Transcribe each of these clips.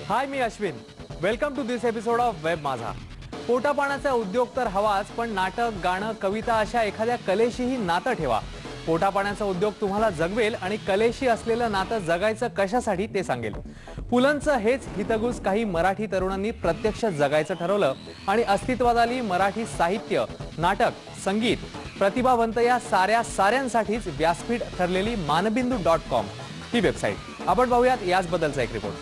हाय, मी Ashwin. Welcome to this episode of web माझा. पोटापाण्याचा उद्योग तर हवाच, पण नाटक, गाणं, कविता अशा एखाद्या कलेशीही नातं ठेवा. पोटापाण्याचा उद्योग तुम्हाला जगवेल आणि कलेशी असलेलं नातं जगायचं कशासाठी ते सांगेल. पुलंचं हेच हितगुज काही मराठी तरुणांनी प्रत्यक्ष जगायचं ठरवलं आणि अस्तित्वात आली मराठी साहित्य, नाटक, संगीत, प्रतिभावंत या साऱ्यांसाठीच व्यासपीठ ठरलेली मानबिंदू.com ही वेबसाईट. आपण पाहूयात याचबद्दलचा एक रिपोर्ट.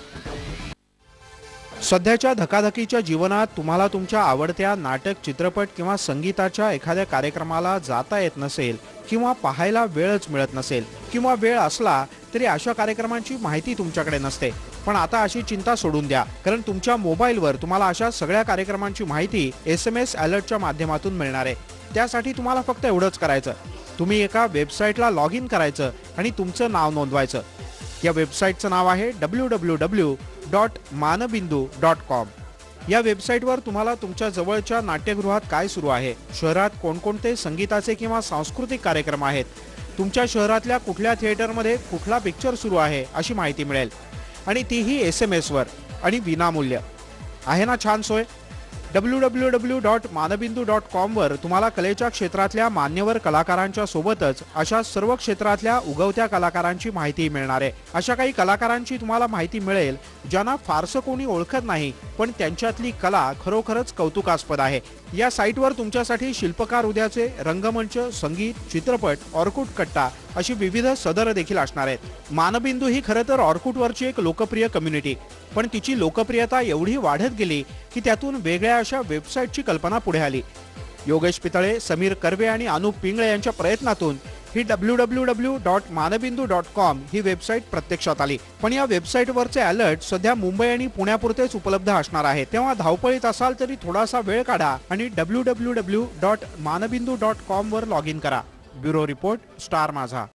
सध्याच्या धकाधकीच्या जीवनात तुम्हाला तुमच्या आवडत्या नाटक, चित्रपट किंवा संगीताच्या एखाद्या कार्यक्रमाला जाता येत नसेल किंवा पाहायला वेळच मिळत नसेल किंवा वेळ असला तरी अशा कार्यक्रमांची माहिती तुमच्याकडे नसते. पण आता अशी चिंता सोडून द्या, कारण तुमच्या मोबाईलवर तुम्हाला अशा सगळ्या कार्यक्रमांची माहिती SMS अलर्टच्या माध्यमातून मिळणार आहे. त्यासाठी तुम्हाला फक्त एवढंच करायचं, तुम्ही एका वेबसाईटला लॉग इन करायचं आणि तुमचं नाव नोंदवायचं. या वेबसाईटचं नाव आहे www.manabindu.com. या वेबसाईटवर तुम्हाला तुमच्या जवळच्या नाट्यगृहात काय सुरू आहे, शहरात कोणकोणते संगीताचे किंवा सांस्कृतिक कार्यक्रम आहेत, तुमच्या शहरातल्या कुठल्या थिएटरमध्ये कुठला पिक्चर सुरू आहे अशी माहिती मिळेल. आणि तीही SMS वर आणि विनामूल्य. आहे ना छान सोय? www.manabindu.com वर तुम्हाला कलेच्या क्षेत्रातल्या मान्यवर कलाकारांच्या सोबतच अशा सर्व क्षेत्रातल्या उगवत्या कलाकारांची माहिती मिळणार आहे. अशा काही कलाकारांची तुम्हाला माहिती मिळेल ज्यांना फारसं कोणी ओळखत नाही, पण त्यांच्यातली कला खरोखरच कौतुकास्पद आहे. या साईटवर तुमच्यासाठी शिल्पकार उद्याचे, रंगमंच, संगीत, चित्रपट, ऑर्कुट कट्टा अशी विविध सदर देखील असणार आहेत. मानबिंदू ही खरं तर ऑर्कुटवरची एक लोकप्रिय कम्युनिटी, पण तिची लोकप्रियता एवढी वाढत गेली की त्यातून वेगळ्या अशा वेबसाईटची कल्पना पुढे आली. योगेश पितळे, समीर कर्वे आणि अनुप पिंगळे यांच्या प्रयत्नातून ही www.manabindu.com ही वेबसाईट प्रत्यक्षात आली. पण या वेबसाईटवरचे अलर्ट सध्या मुंबई आणि पुण्यापुरतेच उपलब्ध असणार आहे. तेव्हा धावपळीत असाल तरी थोडासा वेळ काढा आणि www.manabindu.com वर लॉग इन करा. ब्युरो रिपोर्ट, स्टार माझा.